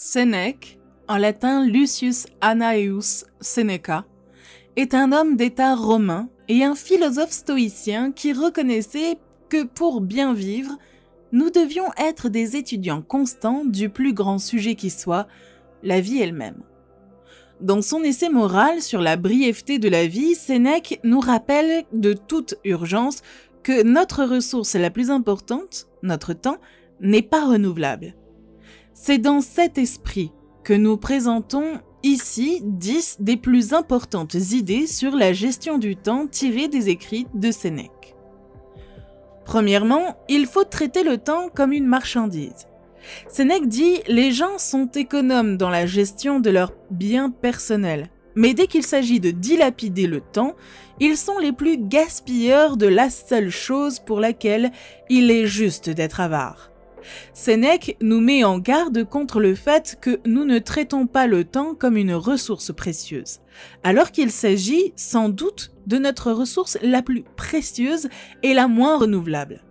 Sénèque, en latin Lucius Annaeus Seneca, est un homme d'État romain et un philosophe stoïcien qui reconnaissait que pour bien vivre, nous devions être des étudiants constants du plus grand sujet qui soit, la vie elle-même. Dans son essai moral sur la brièveté de la vie, Sénèque nous rappelle de toute urgence que notre ressource la plus importante, notre temps, n'est pas renouvelable. C'est dans cet esprit que nous présentons ici 10 des plus importantes idées sur la gestion du temps tirées des écrits de Sénèque. Premièrement, il faut traiter le temps comme une marchandise. Sénèque dit « Les gens sont économes dans la gestion de leurs biens personnels, mais dès qu'il s'agit de dilapider le temps, ils sont les plus gaspilleurs de la seule chose pour laquelle il est juste d'être avare. » Sénèque nous met en garde contre le fait que nous ne traitons pas le temps comme une ressource précieuse, alors qu'il s'agit sans doute de notre ressource la plus précieuse et la moins renouvelable.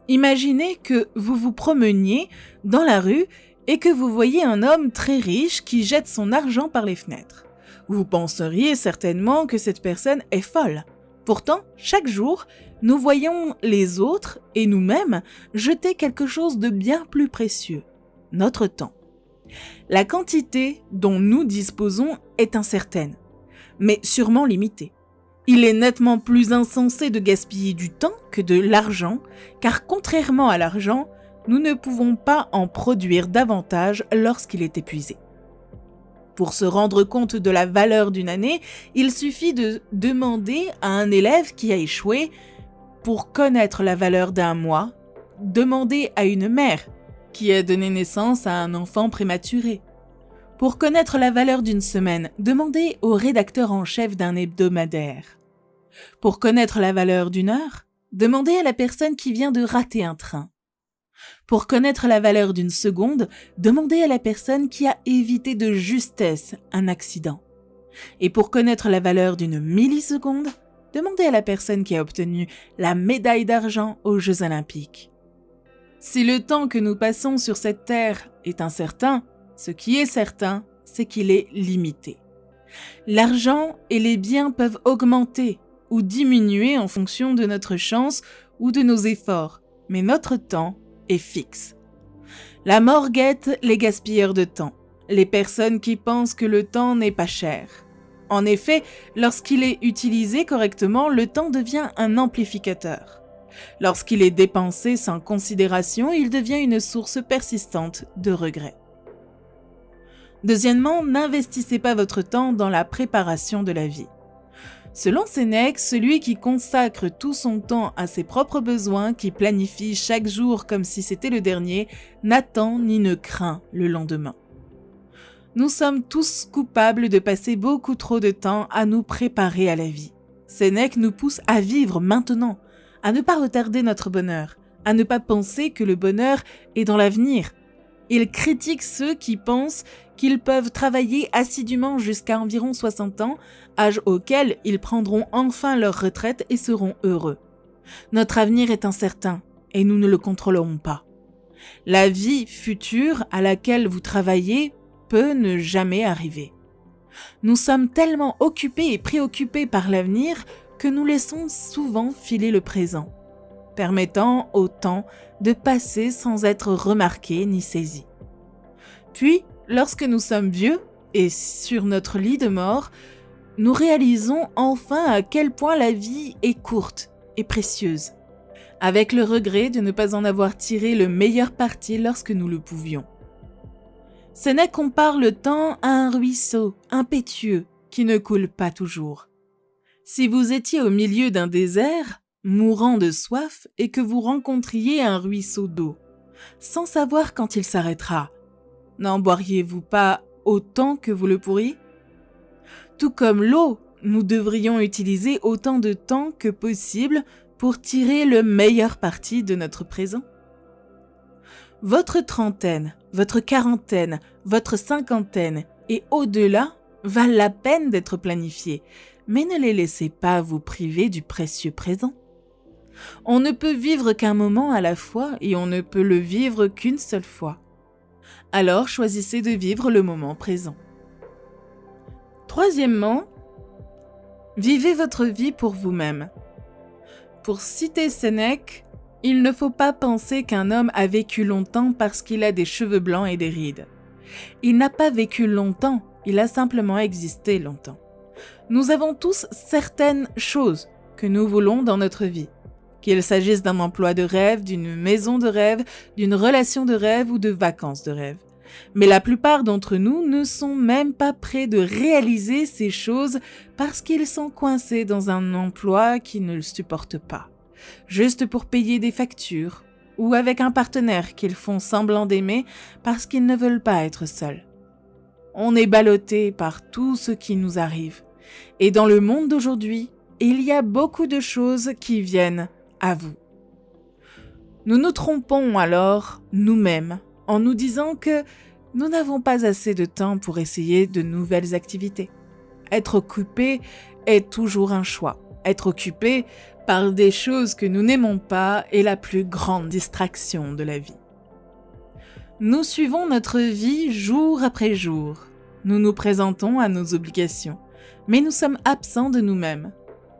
Imaginez que vous vous promeniez dans la rue et que vous voyez un homme très riche qui jette son argent par les fenêtres. Vous penseriez certainement que cette personne est folle. Pourtant, chaque jour, nous voyons les autres et nous-mêmes jeter quelque chose de bien plus précieux, notre temps. La quantité dont nous disposons est incertaine, mais sûrement limitée. Il est nettement plus insensé de gaspiller du temps que de l'argent, car contrairement à l'argent, nous ne pouvons pas en produire davantage lorsqu'il est épuisé. Pour se rendre compte de la valeur d'une année, il suffit de demander à un élève qui a échoué. Pour connaître la valeur d'un mois, demandez à une mère qui a donné naissance à un enfant prématuré. Pour connaître la valeur d'une semaine, demandez au rédacteur en chef d'un hebdomadaire. Pour connaître la valeur d'une heure, demandez à la personne qui vient de rater un train. Pour connaître la valeur d'une seconde, demandez à la personne qui a évité de justesse un accident. Et pour connaître la valeur d'une milliseconde, demandez à la personne qui a obtenu la médaille d'argent aux Jeux Olympiques. Si le temps que nous passons sur cette terre est incertain, ce qui est certain, c'est qu'il est limité. L'argent et les biens peuvent augmenter ou diminuer en fonction de notre chance ou de nos efforts, mais notre temps est fixe. La mort guette les gaspilleurs de temps, les personnes qui pensent que le temps n'est pas cher. En effet, lorsqu'il est utilisé correctement, le temps devient un amplificateur. Lorsqu'il est dépensé sans considération, il devient une source persistante de regrets. Deuxièmement, n'investissez pas votre temps dans la préparation de la vie. Selon Sénèque, celui qui consacre tout son temps à ses propres besoins, qui planifie chaque jour comme si c'était le dernier, n'attend ni ne craint le lendemain. Nous sommes tous coupables de passer beaucoup trop de temps à nous préparer à la vie. Sénèque nous pousse à vivre maintenant, à ne pas retarder notre bonheur, à ne pas penser que le bonheur est dans l'avenir. Il critique ceux qui pensent qu'ils peuvent travailler assidûment jusqu'à environ 60 ans, âge auquel ils prendront enfin leur retraite et seront heureux. Notre avenir est incertain et nous ne le contrôlerons pas. La vie future à laquelle vous travaillez peut ne jamais arriver. Nous sommes tellement occupés et préoccupés par l'avenir que nous laissons souvent filer le présent, permettant au temps de passer sans être remarqué ni saisi. Puis, lorsque nous sommes vieux et sur notre lit de mort, nous réalisons enfin à quel point la vie est courte et précieuse, avec le regret de ne pas en avoir tiré le meilleur parti lorsque nous le pouvions. Sénèque compare le temps à un ruisseau impétueux qui ne coule pas toujours. Si vous étiez au milieu d'un désert, mourant de soif, et que vous rencontriez un ruisseau d'eau, sans savoir quand il s'arrêtera, n'en boiriez-vous pas autant que vous le pourriez ? Tout comme l'eau, nous devrions utiliser autant de temps que possible pour tirer le meilleur parti de notre présent. Votre trentaine, votre quarantaine, votre cinquantaine et au-delà valent la peine d'être planifiés, mais ne les laissez pas vous priver du précieux présent. On ne peut vivre qu'un moment à la fois et on ne peut le vivre qu'une seule fois. Alors choisissez de vivre le moment présent. Troisièmement, vivez votre vie pour vous-même. Pour citer Sénèque, il ne faut pas penser qu'un homme a vécu longtemps parce qu'il a des cheveux blancs et des rides. Il n'a pas vécu longtemps, il a simplement existé longtemps. Nous avons tous certaines choses que nous voulons dans notre vie. Qu'il s'agisse d'un emploi de rêve, d'une maison de rêve, d'une relation de rêve ou de vacances de rêve. Mais la plupart d'entre nous ne sont même pas prêts de réaliser ces choses parce qu'ils sont coincés dans un emploi qui ne le supporte pas, juste pour payer des factures, ou avec un partenaire qu'ils font semblant d'aimer parce qu'ils ne veulent pas être seuls. On est ballotté par tout ce qui nous arrive. Et dans le monde d'aujourd'hui, il y a beaucoup de choses qui viennent à vous. Nous nous trompons alors nous-mêmes en nous disant que nous n'avons pas assez de temps pour essayer de nouvelles activités. Être occupé est toujours un choix. Être occupé par des choses que nous n'aimons pas est la plus grande distraction de la vie. Nous suivons notre vie jour après jour. Nous nous présentons à nos obligations, mais nous sommes absents de nous-mêmes,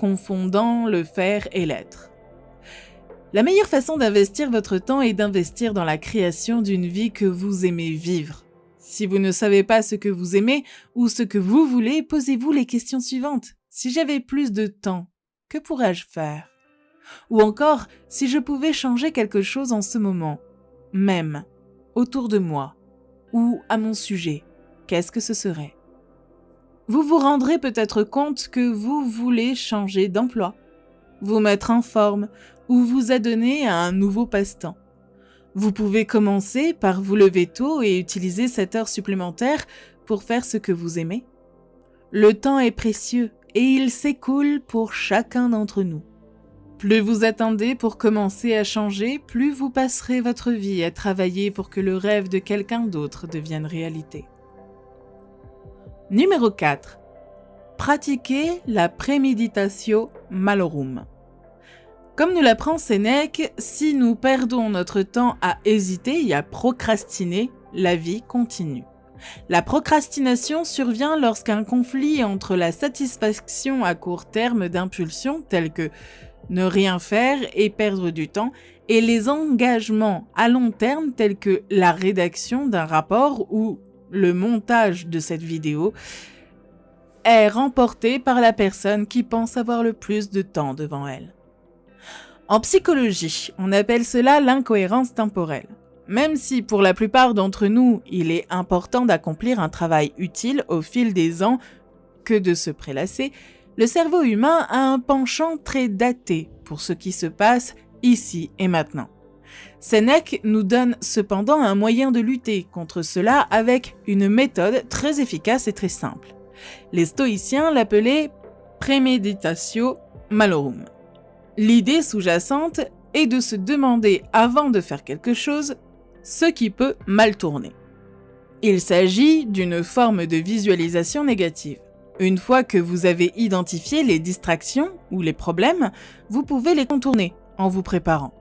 confondant le faire et l'être. La meilleure façon d'investir votre temps est d'investir dans la création d'une vie que vous aimez vivre. Si vous ne savez pas ce que vous aimez ou ce que vous voulez, posez-vous les questions suivantes. Si j'avais plus de temps, que pourrais-je faire? Ou encore, si je pouvais changer quelque chose en ce moment, même, autour de moi, ou à mon sujet, qu'est-ce que ce serait? Vous vous rendrez peut-être compte que vous voulez changer d'emploi, vous mettre en forme, ou vous adonner à un nouveau passe-temps. Vous pouvez commencer par vous lever tôt et utiliser cette heure supplémentaire pour faire ce que vous aimez. Le temps est précieux et il s'écoule pour chacun d'entre nous. Plus vous attendez pour commencer à changer, plus vous passerez votre vie à travailler pour que le rêve de quelqu'un d'autre devienne réalité. Numéro 4. Pratiquez la préméditatio malorum. Comme nous l'apprend Sénèque, si nous perdons notre temps à hésiter et à procrastiner, la vie continue. La procrastination survient lorsqu'un conflit entre la satisfaction à court terme d'impulsions telles que ne rien faire et perdre du temps et les engagements à long terme tels que la rédaction d'un rapport ou le montage de cette vidéo est remporté par la personne qui pense avoir le plus de temps devant elle. En psychologie, on appelle cela l'incohérence temporelle. Même si pour la plupart d'entre nous, il est important d'accomplir un travail utile au fil des ans que de se prélasser, le cerveau humain a un penchant très daté pour ce qui se passe ici et maintenant. Sénèque nous donne cependant un moyen de lutter contre cela avec une méthode très efficace et très simple. Les stoïciens l'appelaient préméditatio malorum. L'idée sous-jacente est de se demander avant de faire quelque chose ce qui peut mal tourner. Il s'agit d'une forme de visualisation négative. Une fois que vous avez identifié les distractions ou les problèmes, vous pouvez les contourner en vous préparant.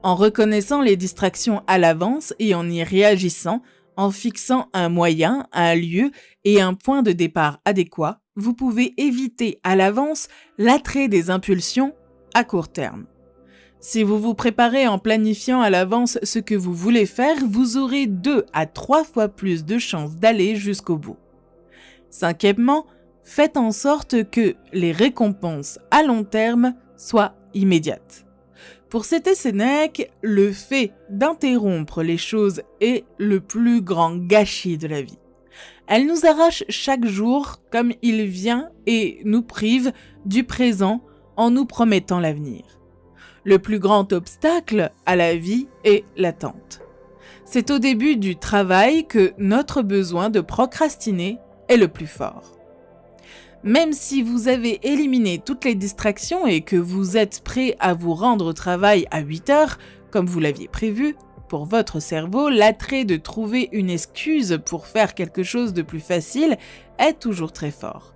En reconnaissant les distractions à l'avance et en y réagissant, en fixant un moyen, un lieu et un point de départ adéquat, vous pouvez éviter à l'avance l'attrait des impulsions à court terme. Si vous vous préparez en planifiant à l'avance ce que vous voulez faire, vous aurez 2 à 3 fois plus de chances d'aller jusqu'au bout. Cinquièmement, faites en sorte que les récompenses à long terme soient immédiates. Pour citer Sénèque, le fait d'interrompre les choses est le plus grand gâchis de la vie. Elle nous arrache chaque jour comme il vient et nous prive du présent en nous promettant l'avenir. Le plus grand obstacle à la vie est l'attente. C'est au début du travail que notre besoin de procrastiner est le plus fort. Même si vous avez éliminé toutes les distractions et que vous êtes prêt à vous rendre au travail à 8 heures, comme vous l'aviez prévu, pour votre cerveau, l'attrait de trouver une excuse pour faire quelque chose de plus facile est toujours très fort.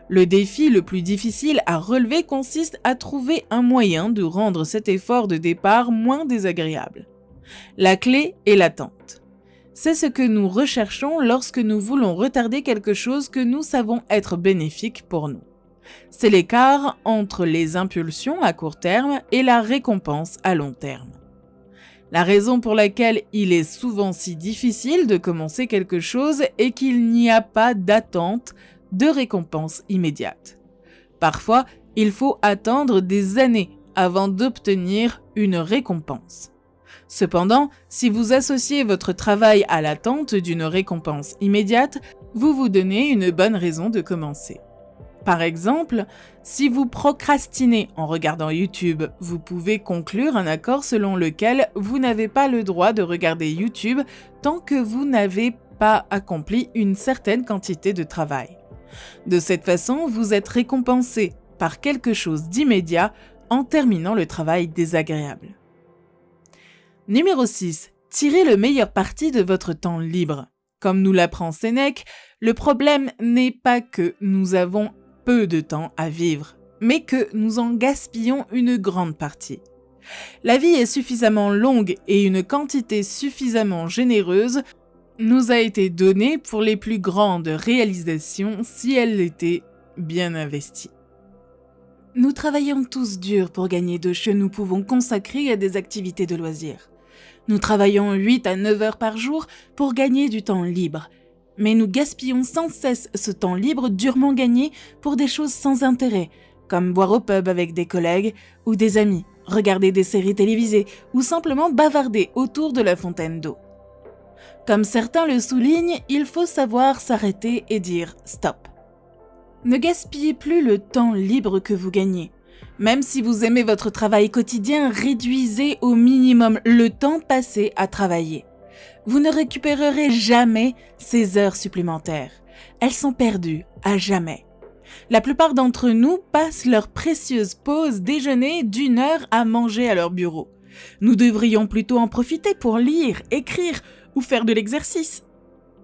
Le défi le plus difficile à relever consiste à trouver un moyen de rendre cet effort de départ moins désagréable. La clé est l'attente. C'est ce que nous recherchons lorsque nous voulons retarder quelque chose que nous savons être bénéfique pour nous. C'est l'écart entre les impulsions à court terme et la récompense à long terme. La raison pour laquelle il est souvent si difficile de commencer quelque chose est qu'il n'y a pas d'attente de récompense immédiate. Parfois, il faut attendre des années avant d'obtenir une récompense. Cependant, si vous associez votre travail à l'attente d'une récompense immédiate, vous vous donnez une bonne raison de commencer. Par exemple, si vous procrastinez en regardant YouTube, vous pouvez conclure un accord selon lequel vous n'avez pas le droit de regarder YouTube tant que vous n'avez pas accompli une certaine quantité de travail. De cette façon, vous êtes récompensé par quelque chose d'immédiat en terminant le travail désagréable. Numéro 6. Tirez le meilleur parti de votre temps libre. Comme nous l'apprend Sénèque, le problème n'est pas que nous avons peu de temps à vivre, mais que nous en gaspillons une grande partie. La vie est suffisamment longue et une quantité suffisamment généreuse nous a été donnée pour les plus grandes réalisations si elle était bien investie. Nous travaillons tous dur pour gagner de ce que nous pouvons consacrer à des activités de loisirs. Nous travaillons 8 à 9 heures par jour pour gagner du temps libre. Mais nous gaspillons sans cesse ce temps libre durement gagné pour des choses sans intérêt, comme boire au pub avec des collègues ou des amis, regarder des séries télévisées ou simplement bavarder autour de la fontaine d'eau. Comme certains le soulignent, il faut savoir s'arrêter et dire « stop ». Ne gaspillez plus le temps libre que vous gagnez. Même si vous aimez votre travail quotidien, réduisez au minimum le temps passé à travailler. Vous ne récupérerez jamais ces heures supplémentaires. Elles sont perdues à jamais. La plupart d'entre nous passent leur précieuse pause déjeuner d'1 heure à manger à leur bureau. Nous devrions plutôt en profiter pour lire, écrire ou faire de l'exercice.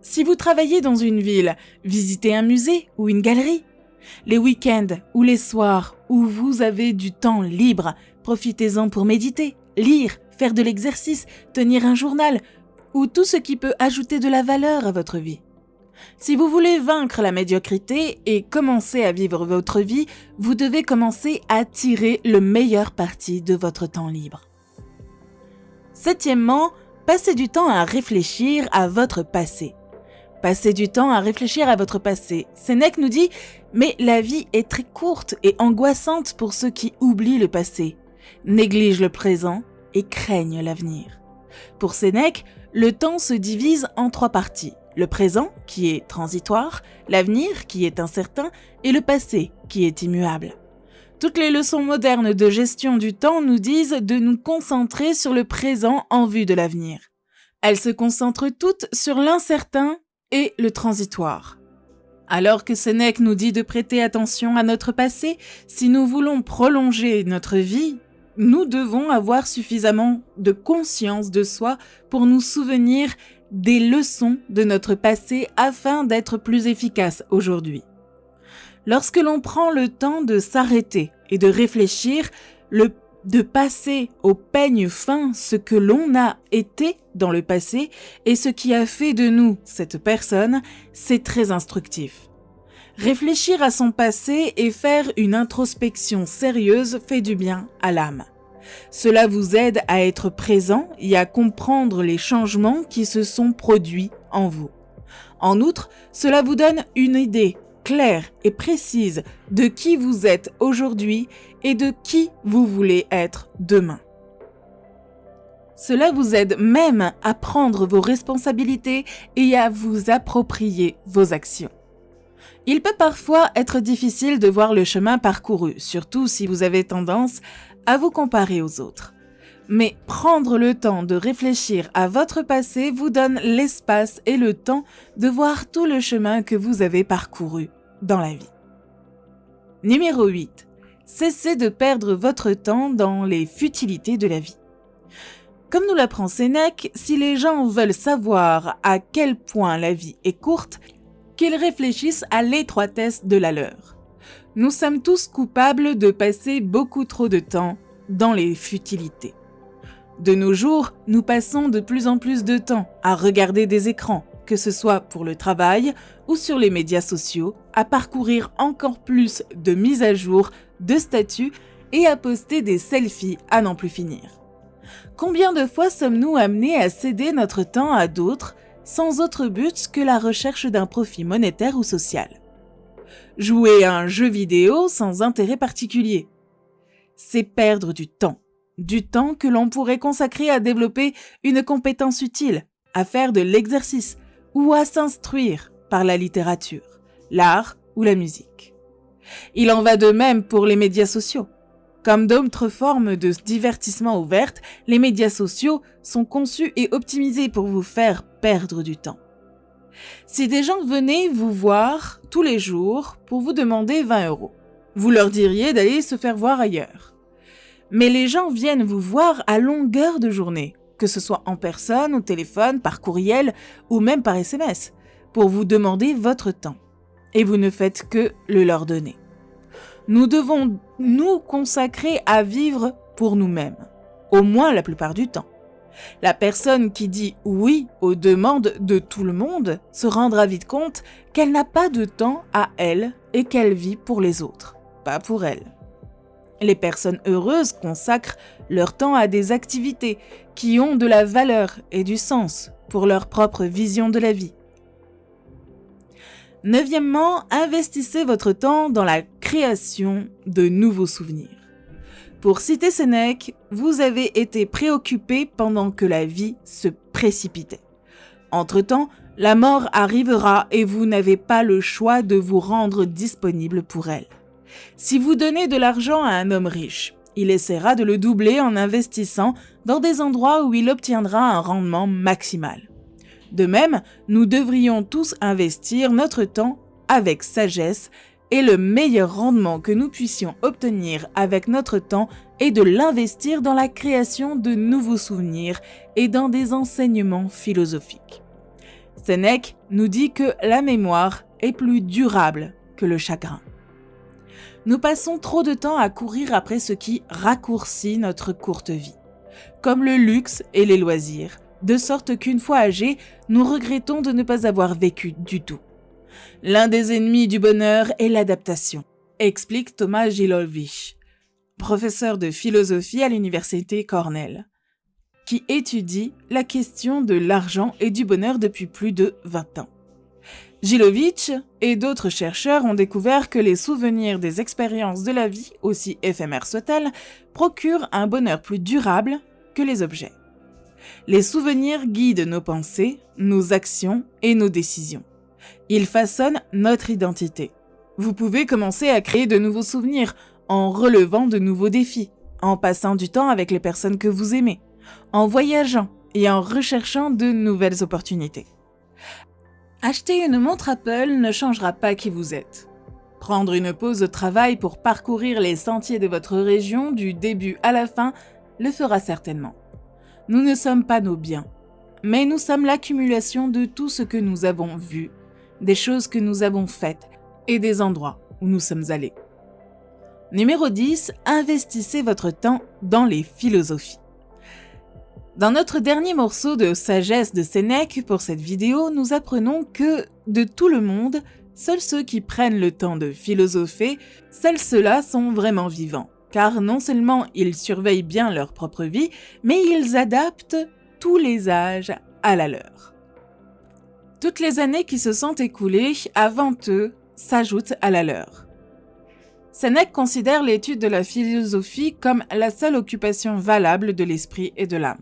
Si vous travaillez dans une ville, visitez un musée ou une galerie. Les week-ends ou les soirs où vous avez du temps libre, profitez-en pour méditer, lire, faire de l'exercice, tenir un journal ou tout ce qui peut ajouter de la valeur à votre vie. Si vous voulez vaincre la médiocrité et commencer à vivre votre vie, vous devez commencer à tirer le meilleur parti de votre temps libre. Septièmement, passez du temps à réfléchir à votre passé. Passez du temps à réfléchir à votre passé. Sénèque nous dit « Mais la vie est très courte et angoissante pour ceux qui oublient le passé, négligent le présent et craignent l'avenir. » Pour Sénèque, le temps se divise en 3 parties. Le présent, qui est transitoire, l'avenir, qui est incertain, et le passé, qui est immuable. Toutes les leçons modernes de gestion du temps nous disent de nous concentrer sur le présent en vue de l'avenir. Elles se concentrent toutes sur l'incertain et le transitoire. Alors que Sénèque nous dit de prêter attention à notre passé, si nous voulons prolonger notre vie, nous devons avoir suffisamment de conscience de soi pour nous souvenir des leçons de notre passé afin d'être plus efficaces aujourd'hui. Lorsque l'on prend le temps de s'arrêter et de réfléchir, de passer au peigne fin ce que l'on a été dans le passé et ce qui a fait de nous cette personne, c'est très instructif. Réfléchir à son passé et faire une introspection sérieuse fait du bien à l'âme. Cela vous aide à être présent et à comprendre les changements qui se sont produits en vous. En outre, cela vous donne une idée claire et précise de qui vous êtes aujourd'hui et de qui vous voulez être demain. Cela vous aide même à prendre vos responsabilités et à vous approprier vos actions. Il peut parfois être difficile de voir le chemin parcouru, surtout si vous avez tendance à vous comparer aux autres. Mais prendre le temps de réfléchir à votre passé vous donne l'espace et le temps de voir tout le chemin que vous avez parcouru dans la vie. Numéro 8. Cessez de perdre votre temps dans les futilités de la vie. Comme nous l'apprend Sénèque, si les gens veulent savoir à quel point la vie est courte, qu'ils réfléchissent à l'étroitesse de la leur. Nous sommes tous coupables de passer beaucoup trop de temps dans les futilités. De nos jours, nous passons de plus en plus de temps à regarder des écrans, que ce soit pour le travail ou sur les médias sociaux, à parcourir encore plus de mises à jour, de statuts et à poster des selfies à n'en plus finir. Combien de fois sommes-nous amenés à céder notre temps à d'autres sans autre but que la recherche d'un profit monétaire ou social? Jouer à un jeu vidéo sans intérêt particulier, c'est perdre du temps que l'on pourrait consacrer à développer une compétence utile, à faire de l'exercice ou à s'instruire par la littérature, l'art ou la musique. Il en va de même pour les médias sociaux. Comme d'autres formes de divertissement ouvertes, les médias sociaux sont conçus et optimisés pour vous faire perdre du temps. Si des gens venaient vous voir tous les jours pour vous demander 20 €, vous leur diriez d'aller se faire voir ailleurs. Mais les gens viennent vous voir à longueur de journée, que ce soit en personne, au téléphone, par courriel ou même par SMS, pour vous demander votre temps. Et vous ne faites que le leur donner. Nous devons nous consacrer à vivre pour nous-mêmes, au moins la plupart du temps. La personne qui dit oui aux demandes de tout le monde se rendra vite compte qu'elle n'a pas de temps à elle et qu'elle vit pour les autres, pas pour elle. Les personnes heureuses consacrent leur temps à des activités qui ont de la valeur et du sens pour leur propre vision de la vie. Neuvièmement, investissez votre temps dans la création de nouveaux souvenirs. Pour citer Sénèque, vous avez été préoccupé pendant que la vie se précipitait. Entre-temps, la mort arrivera et vous n'avez pas le choix de vous rendre disponible pour elle. Si vous donnez de l'argent à un homme riche, il essaiera de le doubler en investissant dans des endroits où il obtiendra un rendement maximal. De même, nous devrions tous investir notre temps avec sagesse et le meilleur rendement que nous puissions obtenir avec notre temps est de l'investir dans la création de nouveaux souvenirs et dans des enseignements philosophiques. Sénèque nous dit que la mémoire est plus durable que le chagrin. Nous passons trop de temps à courir après ce qui raccourcit notre courte vie, comme le luxe et les loisirs, de sorte qu'une fois âgés, nous regrettons de ne pas avoir vécu du tout. L'un des ennemis du bonheur est l'adaptation, explique Thomas Gilovich, professeur de philosophie à l'université Cornell, qui étudie la question de l'argent et du bonheur depuis plus de 20 ans. Gilovich et d'autres chercheurs ont découvert que les souvenirs des expériences de la vie, aussi éphémères soient-elles, procurent un bonheur plus durable que les objets. Les souvenirs guident nos pensées, nos actions et nos décisions. Ils façonnent notre identité. Vous pouvez commencer à créer de nouveaux souvenirs en relevant de nouveaux défis, en passant du temps avec les personnes que vous aimez, en voyageant et en recherchant de nouvelles opportunités. Acheter une montre Apple ne changera pas qui vous êtes. Prendre une pause de travail pour parcourir les sentiers de votre région du début à la fin le fera certainement. Nous ne sommes pas nos biens, mais nous sommes l'accumulation de tout ce que nous avons vu, des choses que nous avons faites et des endroits où nous sommes allés. Numéro 10, investissez votre temps dans les philosophies. Dans notre dernier morceau de sagesse de Sénèque pour cette vidéo, nous apprenons que, de tout le monde, seuls ceux qui prennent le temps de philosopher, seuls ceux-là sont vraiment vivants. Car non seulement ils surveillent bien leur propre vie, mais ils adaptent tous les âges à la leur. Toutes les années qui se sont écoulées avant eux s'ajoutent à la leur. Sénèque considère l'étude de la philosophie comme la seule occupation valable de l'esprit et de l'âme.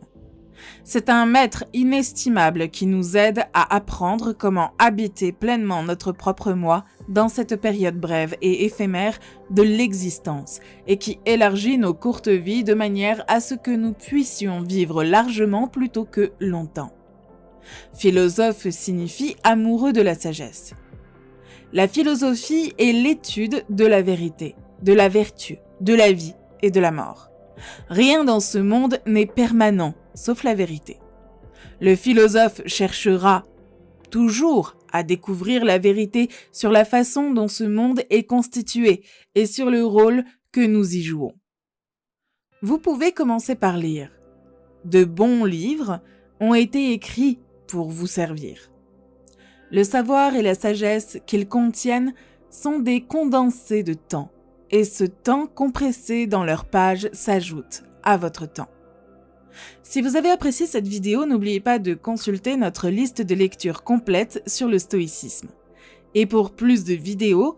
C'est un maître inestimable qui nous aide à apprendre comment habiter pleinement notre propre moi dans cette période brève et éphémère de l'existence et qui élargit nos courtes vies de manière à ce que nous puissions vivre largement plutôt que longtemps. Philosophe signifie amoureux de la sagesse. La philosophie est l'étude de la vérité, de la vertu, de la vie et de la mort. Rien dans ce monde n'est permanent, sauf la vérité. Le philosophe cherchera toujours à découvrir la vérité sur la façon dont ce monde est constitué et sur le rôle que nous y jouons. Vous pouvez commencer par lire. De bons livres ont été écrits pour vous servir. Le savoir et la sagesse qu'ils contiennent sont des condensés de temps, et ce temps compressé dans leurs pages s'ajoute à votre temps. Si vous avez apprécié cette vidéo, n'oubliez pas de consulter notre liste de lecture complète sur le stoïcisme. Et pour plus de vidéos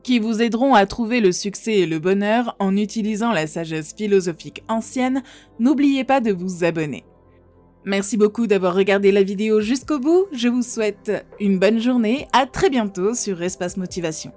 qui vous aideront à trouver le succès et le bonheur en utilisant la sagesse philosophique ancienne, n'oubliez pas de vous abonner. Merci beaucoup d'avoir regardé la vidéo jusqu'au bout, je vous souhaite une bonne journée, à très bientôt sur Espace Motivation.